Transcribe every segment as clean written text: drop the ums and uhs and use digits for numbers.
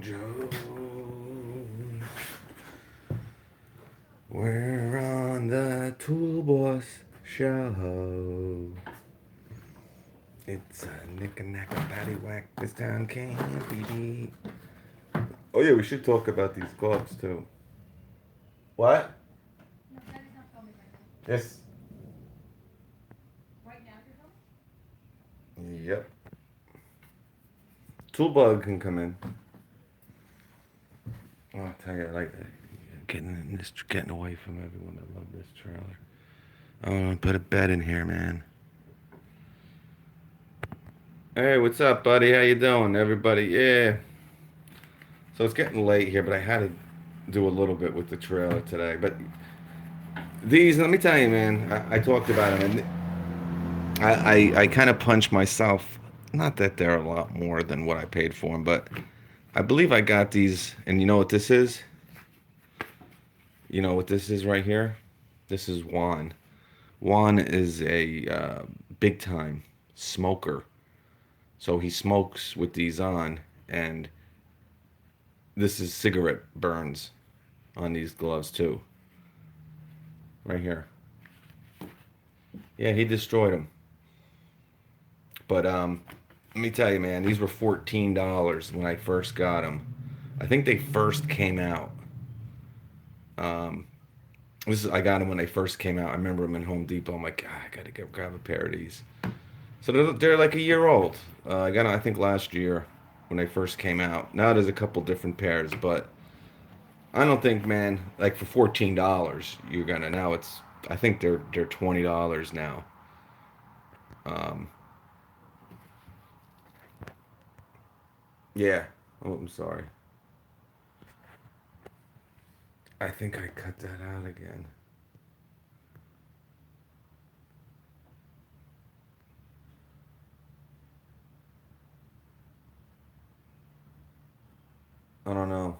Jones. We're on the Toolboss Show. It's a nick and knack a paddywhack. This town can't be beat. Oh yeah, we should talk about these gloves too. What? No, Daddy's not filming right now. Yes. Right now you're filming? Yep. Toolbug can come in. Oh, I'll tell you, I like getting away from everyone. I love this trailer. I want to put a bed in here, man. Hey, what's up, buddy? How you doing, everybody? Yeah. So it's getting late here, but I had to do a little bit with the trailer today. But these, let me tell you, man, I talked about them, and I kind of punched myself. Not that they're a lot more than what I paid for them, but I believe I got these, and you know what this is? You know what this is right here? This is Juan. Juan is a big time smoker. So he smokes with these on, and this is cigarette burns on these gloves too. Right here. Yeah, he destroyed them. But let me tell you, man, these were $14 when I first got them. I think they first came out. Um, I got them when they first came out. I remember them in Home Depot. I'm like, I gotta grab a pair of these. So they're like a year old. I got them, I think, last year when they first came out. Now there's a couple different pairs, but I don't think, man, like for $14, you're gonna now it's. I think they're $20 now. Um, yeah. Oh, I'm sorry. I think I cut that out again. I don't know.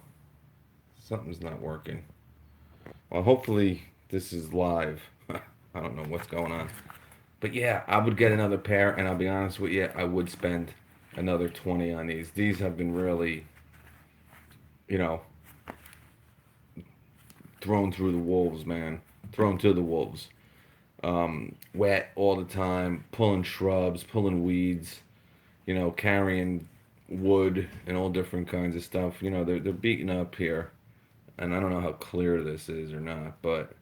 Something's not working. Well, hopefully this is live. I don't know what's going on. But yeah, I would get another pair, and I'll be honest with you, I would spend another 20 on these. These have been really, you know, thrown through the wolves, man. Thrown to the wolves. Wet all the time, pulling shrubs, pulling weeds, carrying wood and all different kinds of stuff. They're beaten up here, and I don't know how clear this is or not, but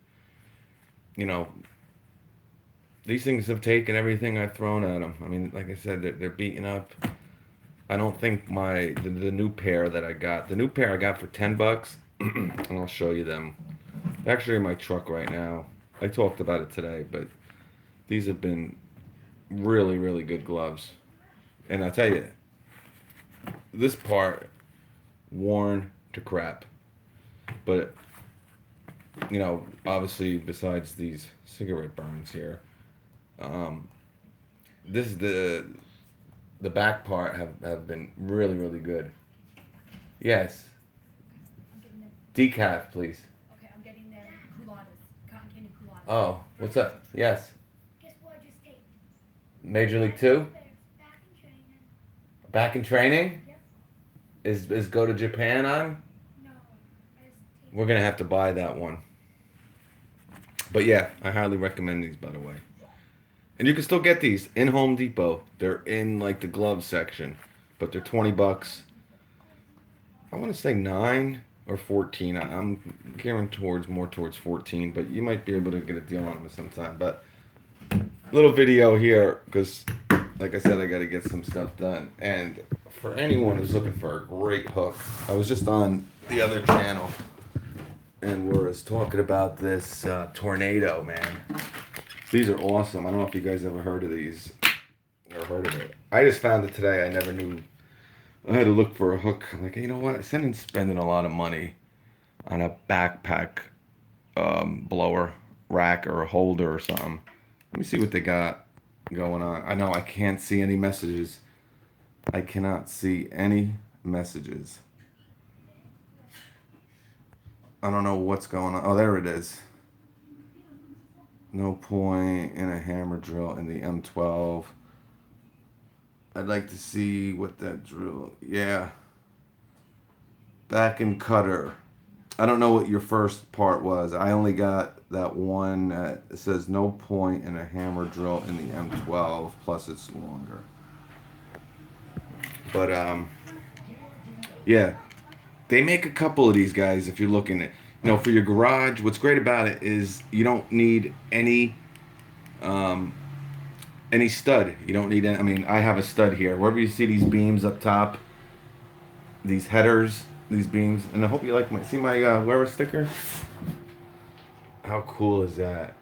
you know, these things have taken everything I've thrown at them. I mean, like I said, they're beaten up. I don't think the new pair that I got, the new pair I got for $10, and I'll show you them. They're actually in my truck right now. I talked about it today, but these have been really, really good gloves. And I tell you, this part worn to crap. But obviously, besides these cigarette burns here, um, this is the back part have been really, really good. Yes, I'm getting them. decaf, please. Okay, I'm getting them culottes. Cotton candy culottes. Oh, what's up? Yes, Guess what I just taped? Major League Two, Back in training. back in training. Yep. Is go to Japan on? No. I just taped. We're gonna have to buy that one. But yeah, I highly recommend these, by the way. And you can still get these in Home Depot. They're in like the glove section, but they're $20. I want to say 9 or 14. I'm gearing more towards 14, but you might be able to get a deal on them sometime. But little video here because, like I said, I got to get some stuff done. And for anyone who's looking for a great hook, I was just on the other channel and was talking about this tornado, man. These are awesome. I don't know if you guys ever heard of these or heard of it. I just found it today. I never knew. I had to look for a hook. I'm like, you know what? Instead of spending a lot of money on a backpack blower rack or a holder or something, let me see what they got going on. I know I can't see any messages. I cannot see any messages. I don't know what's going on. Oh, there it is. No point in a hammer drill in the M12. I'd like to see what that drill. Yeah. back in Cutter. I don't know what your first part was. I only got that one that says no point in a hammer drill in the M12, plus it's longer. But yeah, they make a couple of these guys if you're looking at, for your garage. What's great about it is you don't need um, any stud. You don't need any, I mean, I have a stud here. Wherever you see these beams up top, these headers, these beams, and I hope you like my, see my wearer sticker? How cool is that?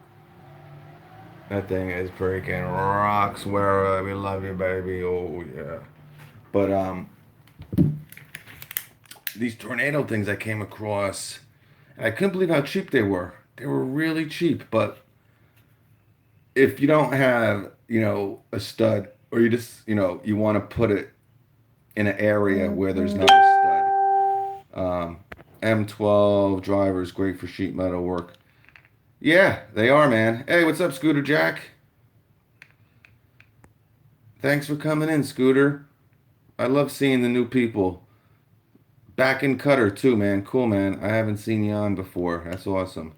That thing is freaking rocks. Where we love you, baby. Oh yeah. But these tornado things I came across, and I couldn't believe how cheap they were. They were really cheap. But if you don't have, a stud, or you just, you want to put it in an area where there's not a stud, M12 drivers great for sheet metal work. Yeah, they are, man. Hey, what's up, Scooter Jack? Thanks for coming in, Scooter. I love seeing the new people. Back in Cutter too, man. Cool, man. I haven't seen you on before. That's awesome.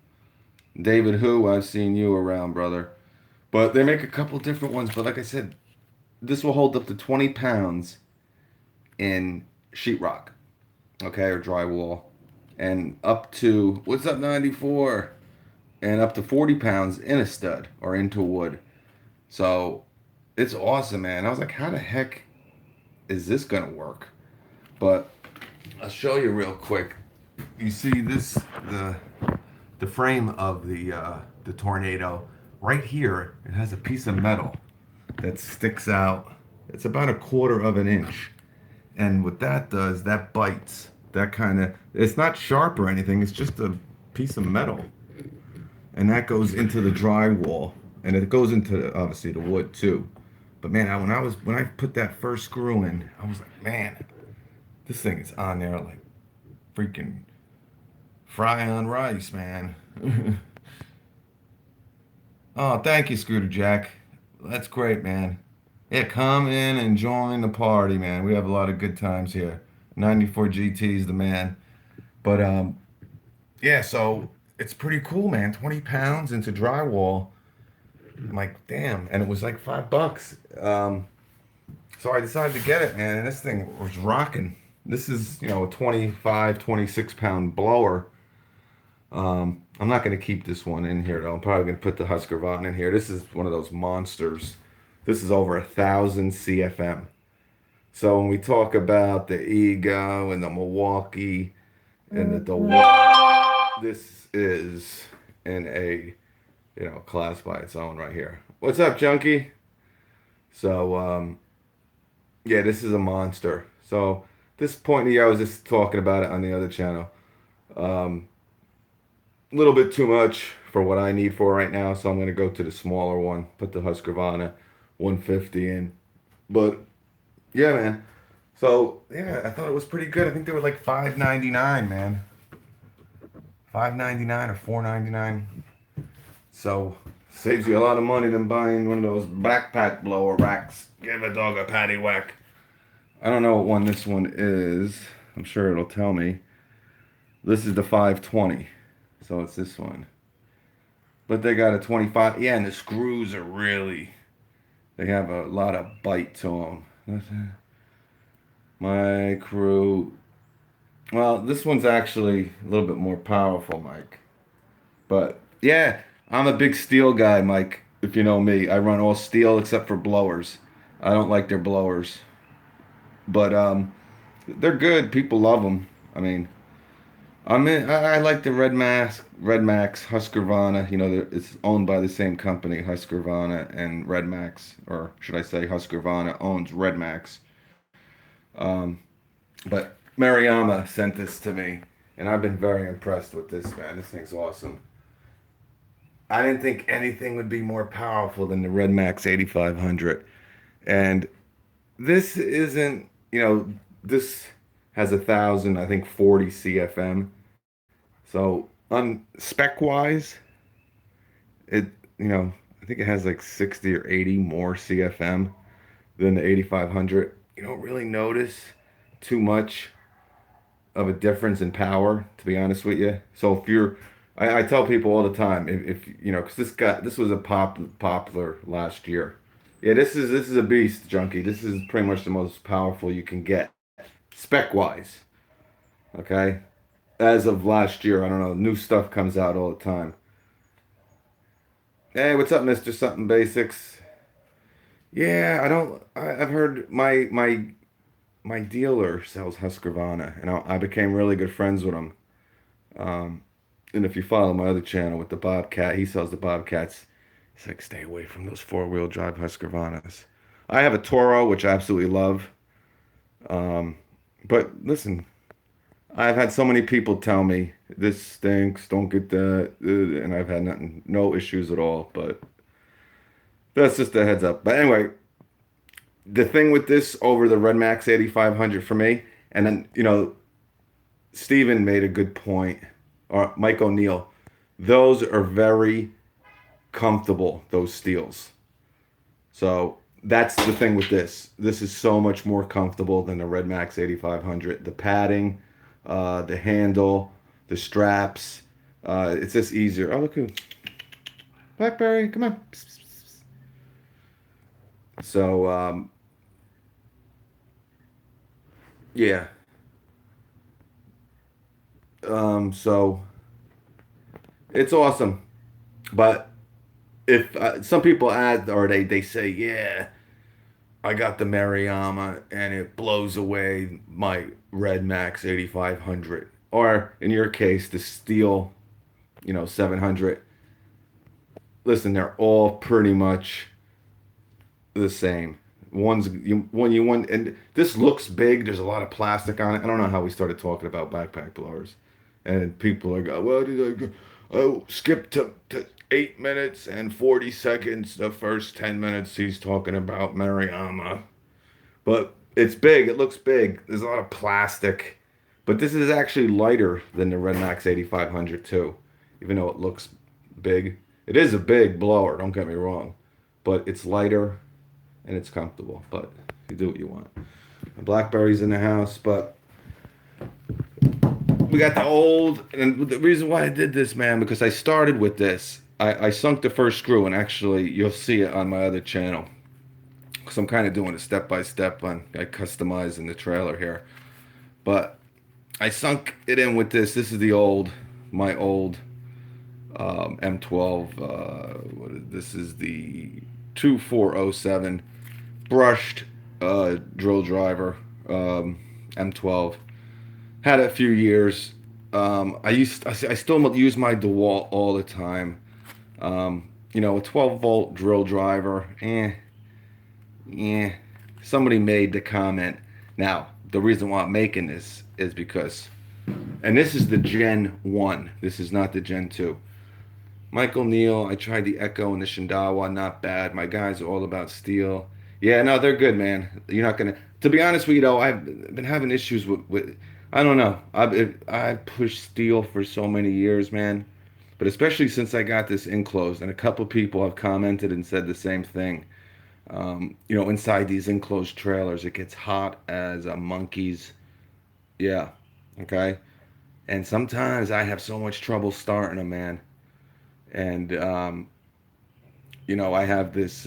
David Who, I've seen you around, brother. But they make a couple different ones. But like I said, this will hold up to 20 pounds in sheetrock, okay, or drywall. And up to, what's up, 94? And up to 40 pounds in a stud or into wood. So it's awesome, man. I was like, how the heck is this gonna work? But I'll show you real quick. You see this, the frame of the tornado right here. It has a piece of metal that sticks out. It's about a quarter of an inch, and what that does, that bites. That kind of, it's not sharp or anything. It's just a piece of metal, and that goes into the drywall, and it goes into obviously the wood too. But man, when I put that first screw in, I was like, man, this thing is on there like freaking fry on rice, man. Oh, thank you, Scooter Jack. That's great, man. Yeah, come in and join the party, man. We have a lot of good times here. 94 GT's the man. But yeah, so it's pretty cool, man. 20 pounds into drywall. I'm like, damn. And it was like $5. So I decided to get it, man. And this thing was rocking. This is, a 25, 26 pound blower. I'm not going to keep this one in here, though. I'm probably going to put the Husqvarna in here. This is one of those monsters. This is over 1,000 CFM. So when we talk about the Ego and the Milwaukee and the DeWalt, this is in a, class by its own right here. What's up, Junkie? So, yeah, this is a monster. So this point in the year, I was just talking about it on the other channel. A little bit too much for what I need for right now, so I'm going to go to the smaller one, put the Husqvarna 150 in. But yeah, man. So yeah, I thought it was pretty good. I think they were like $5.99, man. $5.99 or $4.99. So saves you a lot of money than buying one of those backpack blower racks. Give a dog a patty whack. I don't know what one this one is. I'm sure it'll tell me. This is the 520. So it's this one. But they got a 25. Yeah, and the screws are really, they have a lot of bite to them. My crew. Well, this one's actually a little bit more powerful, Mike. But yeah, I'm a big steel guy, Mike. If you know me, I run all steel except for blowers. I don't like their blowers. But they're good. People love them. I mean, I like the Red Max Husqvarna. It's owned by the same company, Husqvarna and Red Max, or should I say, Husqvarna owns Red Max. Um, but Mariama sent this to me, and I've been very impressed with this, man. This thing's awesome. I didn't think anything would be more powerful than the Red Max 8500, and this isn't, this has 1,000, I think 40 CFM. So on spec wise, it, I think it has like 60 or 80 more CFM than the 8500. You don't really notice too much of a difference in power, to be honest with you. So if you're, I tell people all the time, if you know, because this was a popular last year. Yeah, this is a beast, junkie. This is pretty much the most powerful you can get, spec wise. Okay, as of last year, I don't know. New stuff comes out all the time. Hey, what's up, Mister Something Basics? Yeah, I don't. I've heard my dealer sells Husqvarna, and I became really good friends with him. Um, and if you follow my other channel with the Bobcat, he sells the Bobcats. He's like, stay away from those four-wheel drive Husqvarnas. I have a Toro, which I absolutely love. Um, but listen, I've had so many people tell me this stinks, don't get that, and I've had nothing, no issues at all. But that's just a heads up. But anyway, the thing with this over the Red Max 8500 for me, and then Steven made a good point, or Mike O'Neill. Those are very comfortable, those steels. So that's the thing with this. This is so much more comfortable than the Red Max 8500. The padding, the handle, the straps, it's just easier. Oh, look who. Blackberry, come on. So, yeah. So it's awesome. But if some people add or they say, yeah, I got the Mariama and it blows away my Red Max 8500. Or in your case, the Steel, 700. Listen, they're all pretty much the same. One, and this looks big. There's a lot of plastic on it. I don't know how we started talking about backpack blowers, and people are going, well, did I go? Oh, skip to 8 minutes and 40 seconds. The first 10 minutes he's talking about Mariama. But it's big. It looks big. There's a lot of plastic. But this is actually lighter than the Red Max 8500 too, even though it looks big. It is a big blower, don't get me wrong. But it's lighter and it's comfortable. But you do what you want. The Blackberry's in the house, but we got the old, and the reason why I did this, man, because I started with this. I sunk the first screw, and actually you'll see it on my other channel. Because I'm kind of doing a step by step on customizing the trailer here. But I sunk it in with this. This is my old M12. This is the 2407 brushed drill driver, M12. Had it a few years. I still use my DeWalt all the time. A 12-volt drill driver. Yeah, somebody made the comment. Now, the reason why I'm making this is because, and this is the Gen 1. This is not the Gen 2. Michael Neal, I tried the Echo and the Shindawa, not bad. My guys are all about steel. Yeah, no, they're good, man. You're not gonna. To be honest with you, though, I've been having issues with I don't know. I've pushed steel for so many years, man. But especially since I got this enclosed, and a couple people have commented and said the same thing. Inside these enclosed trailers, it gets hot as a monkey's. Yeah, okay. And sometimes I have so much trouble starting them, man. And I have this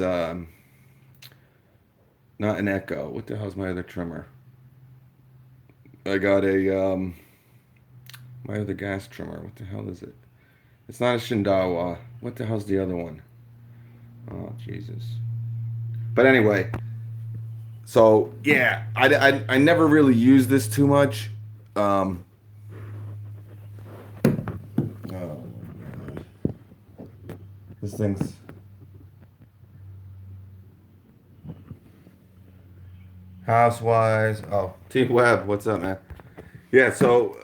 not an Echo. What the hell's my other trimmer? I got a my other gas trimmer. What the hell is it? It's not a Shindawa. What the hell's the other one? Oh, Jesus. But anyway, so yeah, I never really used this too much. Um, oh, this thing's Housewise. Oh, T Web, what's up, man? Yeah, so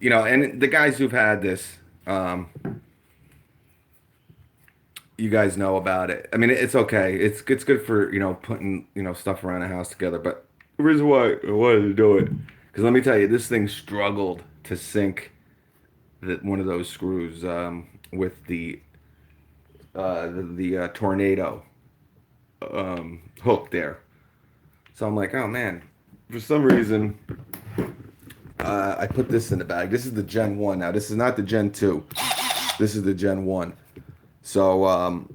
and the guys who've had this, you guys know about it. I mean, it's okay. It's good for putting stuff around the house together. But the reason why I wanted to do it, because let me tell you, this thing struggled to sink one of those screws with the tornado hook there. So I'm like, oh man, for some reason I put this in the bag. This is the Gen 1 now. This is not the Gen 2. This is the Gen 1. So,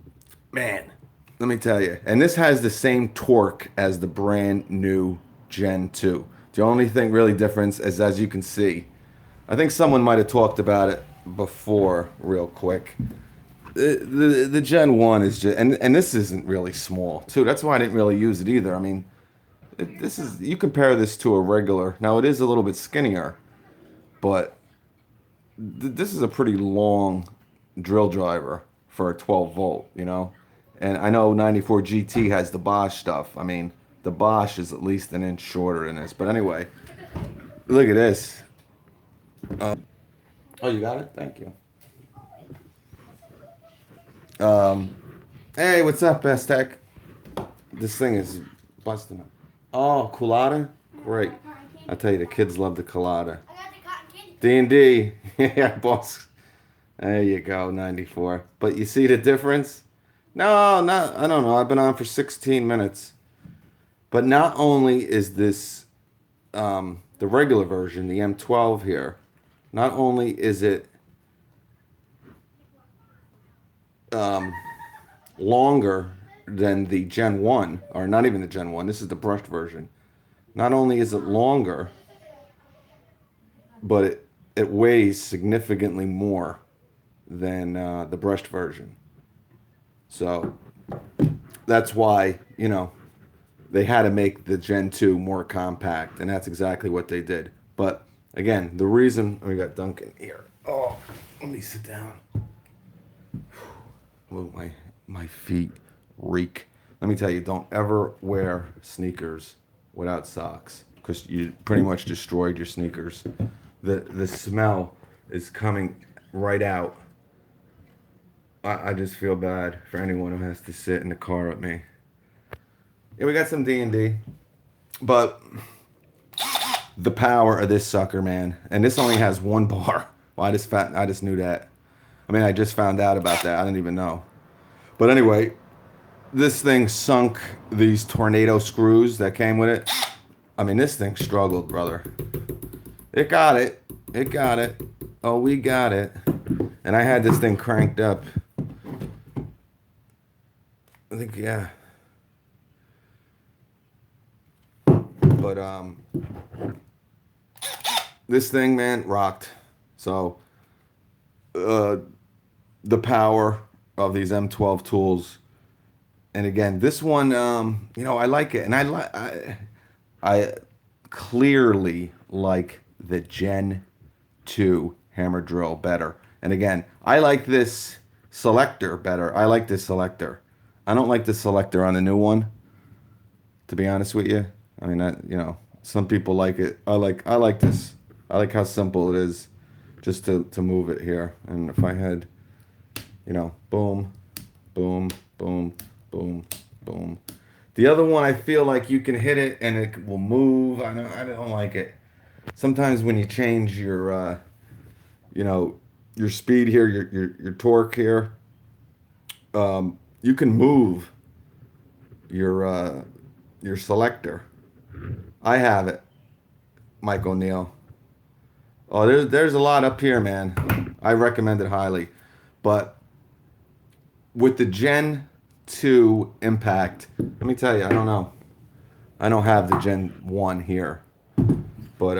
man, let me tell you. And this has the same torque as the brand new Gen 2. The only thing really difference is, as you can see, I think someone might have talked about it before, real quick. The Gen 1 is just, and this isn't really small, too. That's why I didn't really use it either. I mean, this is, you compare this to a regular, now it is a little bit skinnier, but this is a pretty long drill driver for a 12 volt, you know? And I know 94 GT has the Bosch stuff. I mean, the Bosch is at least an inch shorter than this. But anyway, look at this. Oh, you got it? Thank you. Um, hey, what's up, Best Tech? This thing is busting up. Oh, colada? Great. I tell you, the kids love the colada. I got the cotton candy. D&D. Yeah, boss. There you go, 94. But you see the difference? No, not, I don't know. I've been on for 16 minutes. But not only is this the regular version, the M12 here, not only is it longer than the Gen 1, or not even the Gen 1, this is the brushed version. Not only is it longer, but it weighs significantly more than the brushed version. So that's why, you know, they had to make the Gen 2 more compact, and that's exactly what they did. But again, the reason we got Duncan here. Oh, let me sit down. Oh, my feet reek. Let me tell you, don't ever wear sneakers without socks, because you pretty much destroyed your sneakers. The smell is coming right out. I just feel bad for anyone who has to sit in the car with me. Yeah, we got some D&D, but the power of this sucker, man. And this only has one bar. Well, I just knew that. I mean, I just found out about that. I didn't even know. But anyway, this thing sunk these tornado screws that came with it. I mean, this thing struggled, brother. It got it. It got it. Oh, we got it. And I had this thing cranked up. I think, yeah. But this thing, man, rocked. So the power of these M12 tools, and again, this one, you know, I like it, and I clearly like the Gen 2 hammer drill better. And again, I like this selector better. I like this selector. I don't like the selector on the new one, to be honest with you. I mean, you know, some people like it. I like this. I like how simple it is just to move it here. And if I had, you know, boom, boom, boom, boom, boom. The other one, I feel like you can hit it and it will move. I don't like it. Sometimes when you change your, you know, your speed here, your torque here, you can move your selector. I have it, Mike O'Neill. Oh, there's a lot up here, man. I recommend it highly. But with the Gen 2 Impact, let me tell you, I don't know. I don't have the Gen 1 here. But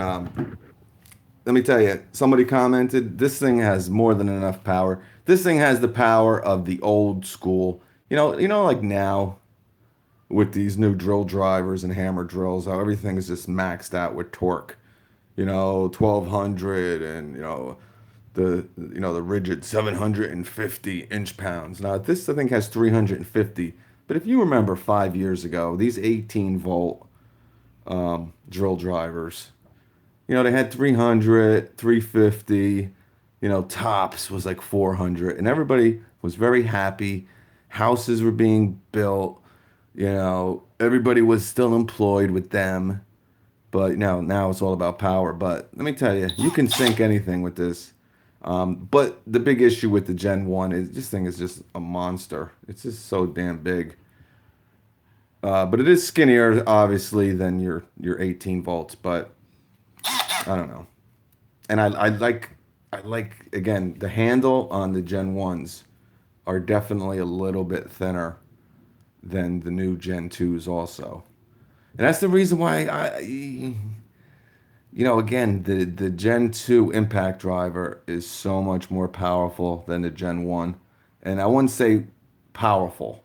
let me tell you, somebody commented, this thing has more than enough power. This thing has the power of the old school. You know, like now with these new drill drivers and hammer drills, how everything is just maxed out with torque. You know, 1200, and the rigid 750 inch pounds. Now this I think has 350. But if you remember 5 years ago, these 18 volt drill drivers, you know, they had 300, 350, you know, tops was like 400, and everybody was very happy. Houses were being built, you know, everybody was still employed with them. But now it's all about power. But let me tell you, you can sink anything with this. But the big issue with the Gen 1 is this thing is just a monster. It's just so damn big. But it is skinnier, obviously, than your 18 volts. But I don't know. and I like again the handle on the Gen ones are definitely a little bit thinner than the new Gen twos also, and that's the reason why again the Gen two impact driver is so much more powerful than the Gen one, and I wouldn't say powerful.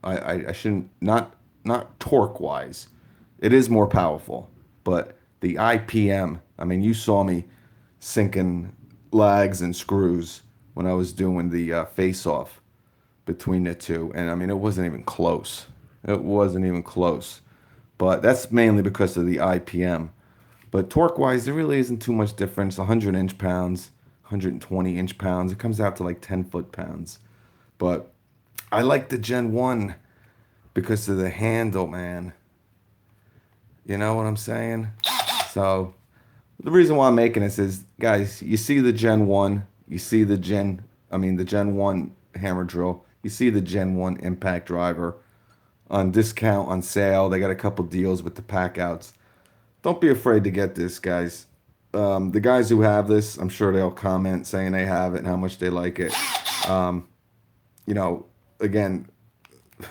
I shouldn't not torque wise. It is more powerful, but the IPM. I mean, you saw me sinking lags and screws when I was doing the face off between the two, and I mean it wasn't even close. It wasn't even close. But that's mainly because of the IPM. But torque wise, there really isn't too much difference. 100 inch pounds, 120 inch pounds. It comes out to like 10 foot pounds. But I like the Gen 1 because of the handle, man. You know what I'm saying? So the reason why I'm making this is, guys, you see the Gen 1, you see the Gen 1 hammer drill, you see the Gen 1 impact driver on discount, on sale. They got a couple deals with the pack outs. Don't be afraid to get this, guys. The guys who have this, I'm sure they'll comment saying they have it and how much they like it. Um, you know, again,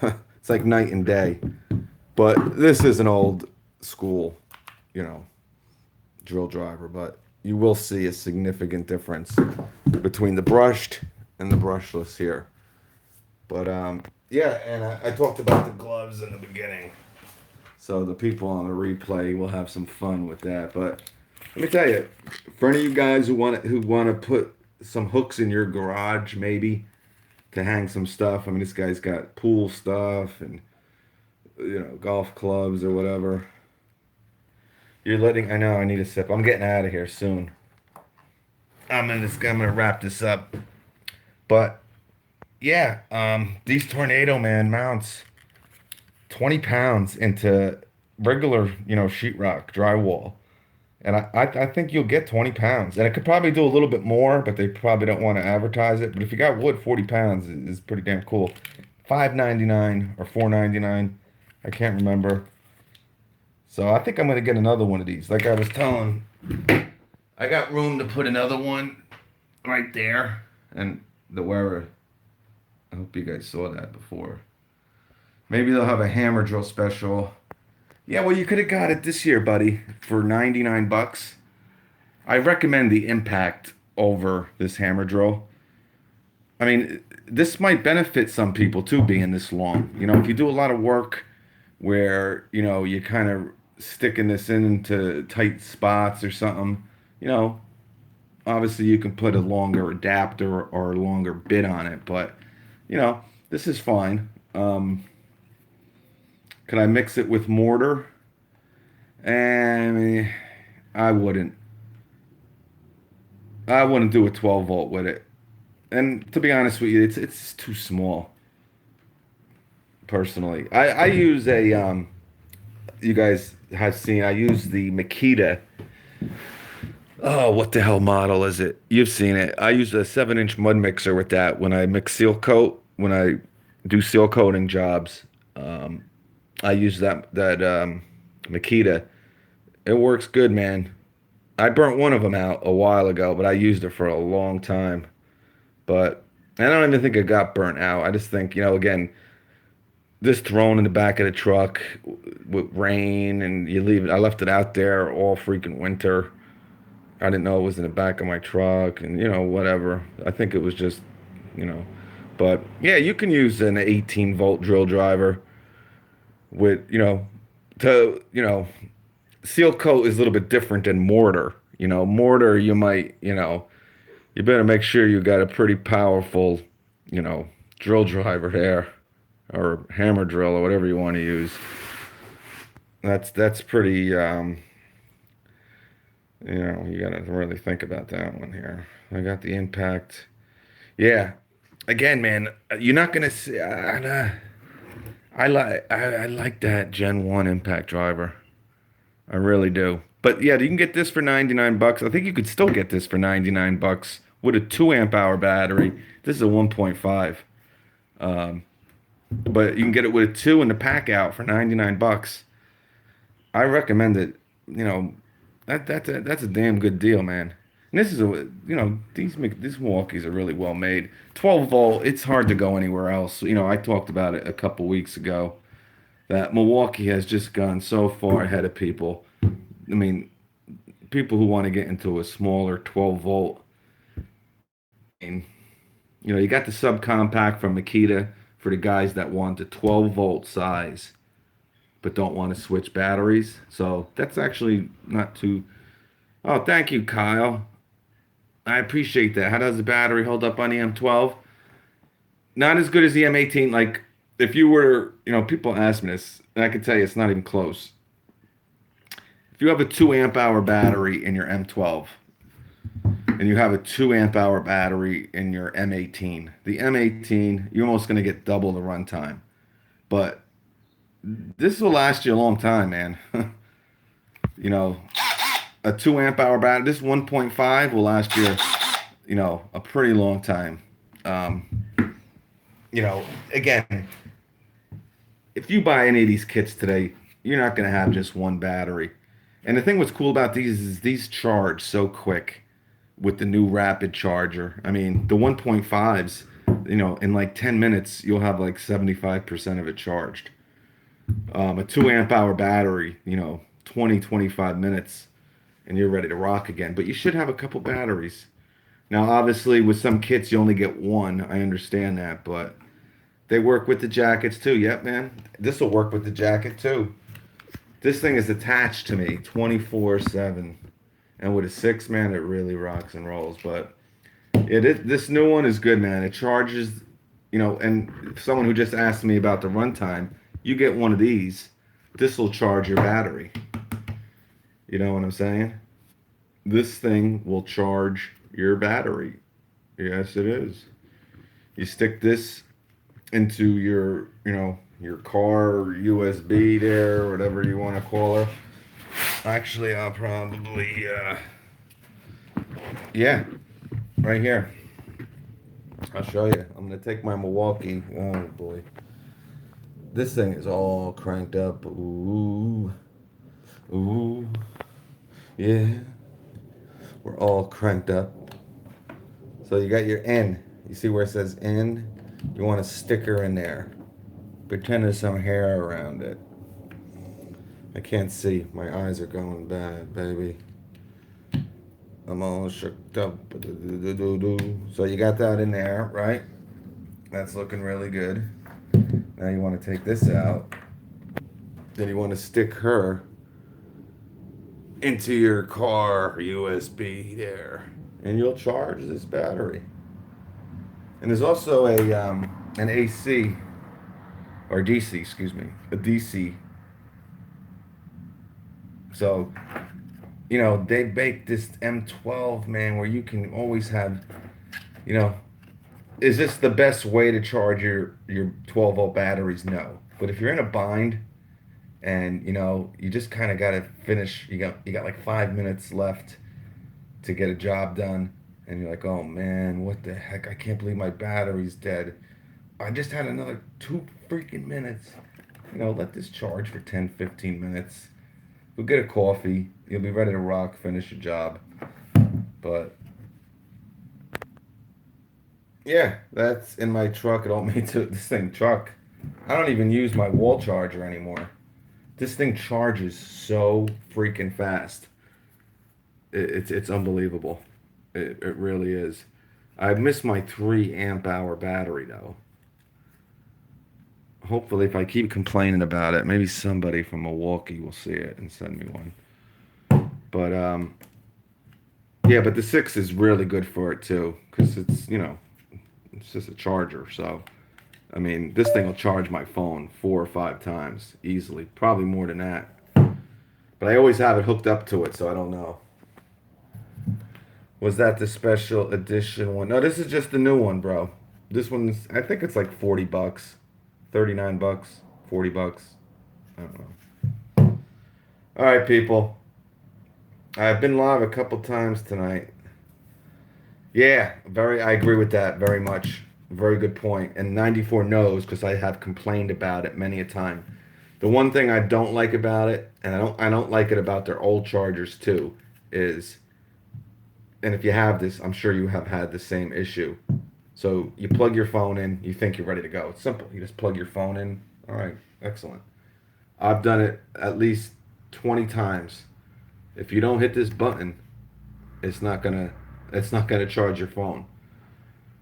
it's like night and day. But this is an old school, you know, drill driver. But you will see a significant difference between the brushed and the brushless here. But yeah, and I talked about the gloves in the beginning. So the people on the replay will have some fun with that. But let me tell you, for any of you guys who want to put some hooks in your garage, maybe to hang some stuff. I mean, this guy's got pool stuff and golf clubs or whatever. You're letting. I know. I need a sip. I'm getting out of here soon. I'm gonna wrap this up. But yeah, these tornado man mounts 20 pounds into regular, sheetrock drywall. And I think you'll get 20 pounds. And it could probably do a little bit more, but they probably don't want to advertise it. But if you got wood, 40 pounds is pretty damn cool. 5.99 or 4.99. I can't remember. So I think I'm gonna get another one of these. Like I was telling, I got room to put another one right there. And the wearer, I hope you guys saw that before. Maybe they'll have a hammer drill special. Yeah, well, you could have got it this year, buddy, for 99 bucks. I recommend the Impact over this hammer drill. I mean, this might benefit some people too, being this long. If you do a lot of work where, you kind of sticking this into tight spots or something, you know, obviously you can put a longer adapter or a longer bit on it, but, this is fine. Can I mix it with mortar? And I wouldn't. I wouldn't do a 12 volt with it. And to be honest with you, it's too small. Personally, I use a you guys have seen. I use the Makita. Oh, what the hell model is it? You've seen it. I use a 7-inch mud mixer with that when I mix seal coat. When I do seal coating jobs, I use that Makita. It works good, man. I burnt one of them out a while ago, but I used it for a long time. But I don't even think it got burnt out. I just think, again, this thrown in the back of the truck with rain and you leave it. I left it out there all freaking winter. I didn't know it was in the back of my truck and, whatever. I think it was just, you know. But yeah, you can use an 18 volt drill driver with, to, seal coat is a little bit different than mortar. Mortar, you might, you better make sure you got a pretty powerful, drill driver there or hammer drill or whatever you want to use. That's pretty, you got to really think about that one here. I got the Impact. Yeah. Again, man, you're not going to see, I like that Gen 1 Impact driver. I really do. But yeah, you can get this for 99 bucks. I think you could still get this for 99 bucks with a 2 amp hour battery. This is a 1.5. But you can get it with a 2 and the pack out for 99 bucks. I recommend it. That's a damn good deal, man. And this is these Milwaukee's are really well made. 12 volt, it's hard to go anywhere else. I talked about it a couple weeks ago that Milwaukee has just gone so far ahead of people. I mean, people who want to get into a smaller 12 volt. And, you got the subcompact from Makita for the guys that want the 12 volt size but don't want to switch batteries. So that's actually not too. Oh, thank you, Kyle. I appreciate that. How does the battery hold up on the M12? Not as good as the M18. Like, if you were, people ask me this, and I can tell you it's not even close. If you have a 2 amp hour battery in your M12 and you have a 2 amp hour battery in your M18, the M18, you're almost going to get double the runtime. But this will last you a long time, man. you know, a 2 amp hour battery, this 1.5 will last you, a pretty long time. Um, Again, if you buy any of these kits today, you're not going to have just one battery. And the thing what's cool about these is these charge so quick with the new rapid charger. I mean, the 1.5s, in like 10 minutes, you'll have like 75% of it charged. A 2 amp hour battery, 20, 25 minutes, and you're ready to rock again. But you should have a couple batteries. Now, obviously, with some kits, you only get one. I understand that, but they work with the jackets too. Yep, man. This will work with the jacket too. This thing is attached to me 24/7. And with a 6, man, it really rocks and rolls. But this new one is good, man. It charges, and someone who just asked me about the runtime, you get one of these, this will charge your battery. You know what I'm saying? This thing will charge your battery. Yes, it is. You stick this into your car USB there, whatever you want to call her. Actually, I'll probably, yeah, right here. I'll show you. I'm going to take my Milwaukee. Oh, boy. This thing is all cranked up. Ooh. Ooh. Yeah. We're all cranked up. So you got your N. You see where it says N? You want a sticker in there. Pretend there's some hair around it. I can't see. My eyes are going bad, baby. I'm all shook up. So you got that in there, right? That's looking really good. Now you want to take this out. Then you want to stick her into your car USB there. And you'll charge this battery. And there's also an AC, or DC, excuse me, a DC. So, they make this M12, man, where you can always have, you know, is this the best way to charge your 12 volt batteries? No. But if you're in a bind and, you just kind of got to finish, you got like 5 minutes left to get a job done, and you're like, oh man, what the heck? I can't believe my battery's dead. I just had another 2 freaking minutes. Let this charge for 10, 15 minutes. Go get a coffee. You'll be ready to rock, finish your job. But yeah, that's in my truck. I don't mean to this thing truck. I don't even use my wall charger anymore. This thing charges so freaking fast. It's unbelievable. It really is. I miss my 3 amp hour battery though. Hopefully, if I keep complaining about it, maybe somebody from Milwaukee will see it and send me one. But yeah, but the 6 is really good for it too, because it's just a charger. So, I mean, this thing will charge my phone 4 or 5 times easily, probably more than that. But I always have it hooked up to it, so I don't know. Was that the special edition one? No, this is just the new one, bro. This one's, I think it's like $40, $39, $40. I don't know. All right, people. I've been live a couple times tonight. Yeah, I agree with that very much. Very good point. And 94 knows because I have complained about it many a time. The one thing I don't like about it, and I don't like it about their old chargers too, is And if you have this, I'm sure you have had the same issue. So you plug your phone in, you think you're ready to go. It's simple. You just plug your phone in. All right, excellent. I've done it at least 20 times. If you don't hit this button, it's not gonna it's not gonna charge your phone.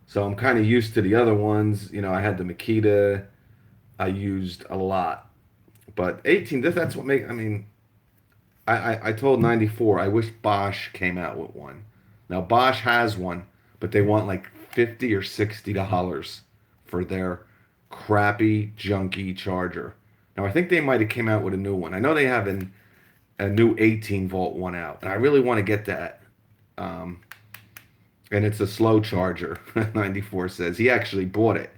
So I'm kind of used to the other ones. You know, I had the Makita. I used a lot, but 18. That's what make. I mean, I told 94. I wish Bosch came out with one. Now Bosch has one, but they want like $50 or $60 for their crappy junky charger. Now I think they might have came out with a new one. I know they have a new 18 volt one out, and I really want to get that. Um, and it's a slow charger. 94 says he actually bought it.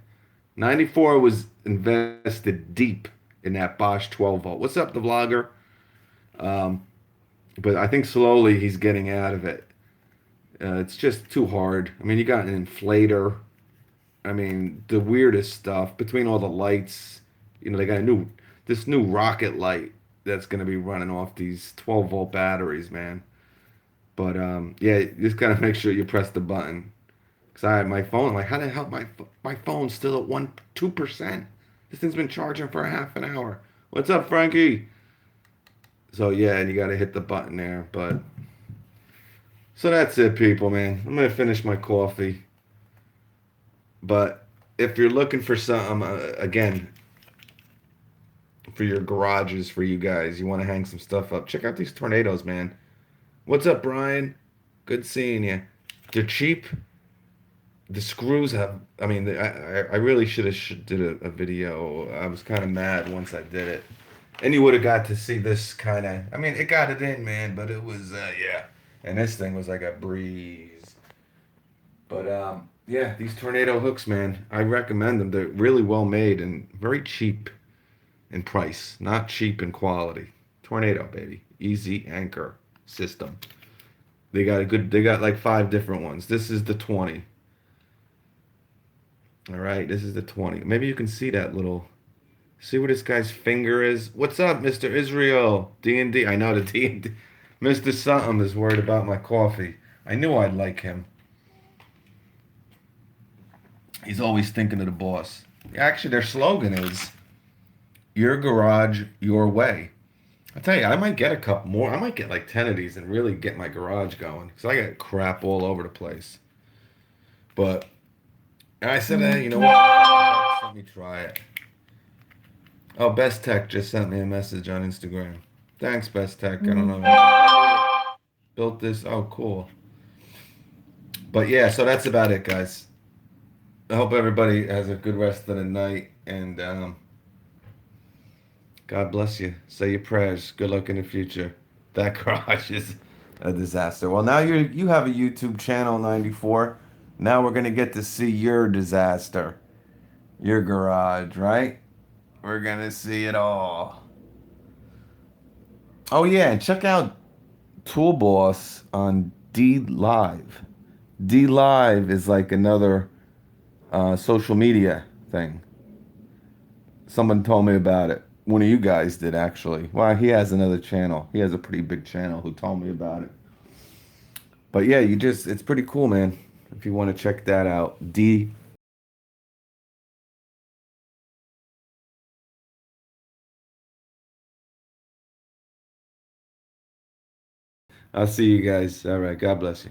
94 was invested deep in that Bosch 12 volt. What's up, the vlogger? Um, but I think slowly he's getting out of it. It's just too hard. I mean, you got an inflator. I mean, the weirdest stuff between all the lights. You know, they got this new rocket light that's going to be running off these 12 volt batteries, man. But yeah, you just gotta make sure you press the button. Cause I have my phone. I'm like, how the hell my phone's still at 2%? This thing's been charging for a half an hour. What's up, Frankie? So yeah, and you gotta hit the button there. But so that's it, people, man. I'm gonna finish my coffee. But if you're looking for some, again, for your garages, for you guys, you want to hang some stuff up. Check out these tornadoes, man. What's up, Brian? Good seeing you. They're cheap. The screws have. I mean, I really should did a video. I was kind of mad once I did it, and you would have got to see this kind of. I mean, it got it in, man, but it was yeah. And this thing was like a breeze. But yeah, these tornado hooks, man, I recommend them. They're really well made and very cheap in price, not cheap in quality. Tornado, baby, easy anchor system. They got a good. They got like 5 different ones. This is the 20. All right, this is the 20. Maybe you can see that little. See where this guy's finger is? What's up, Mr. Israel? D&D. I know the D&D. Mr. Something is worried about my coffee. I knew I'd like him. He's always thinking of the boss. Actually, their slogan is your garage, your way. I tell you, I might get a couple more. I might get like 10 of these and really get my garage going because I got crap all over the place. But I said, hey, you know what? Let me try it. Oh, Best Tech just sent me a message on Instagram. Thanks, Best Tech. I don't know. Built this. Oh, cool. But yeah, so that's about it, guys. I hope everybody has a good rest of the night and God bless you. Say your prayers. Good luck in the future. That garage is a disaster. Well, now you have a YouTube channel, 94. Now we're gonna get to see your disaster, your garage, right? We're gonna see it all. Oh yeah, and check out Tool Boss on D Live. D Live is like another social media thing. Someone told me about it. One of you guys did actually. Well, he has another channel. He has a pretty big channel who told me about it. But yeah, it's pretty cool, man. If you want to check that out, D. I'll see you guys. All right. God bless you.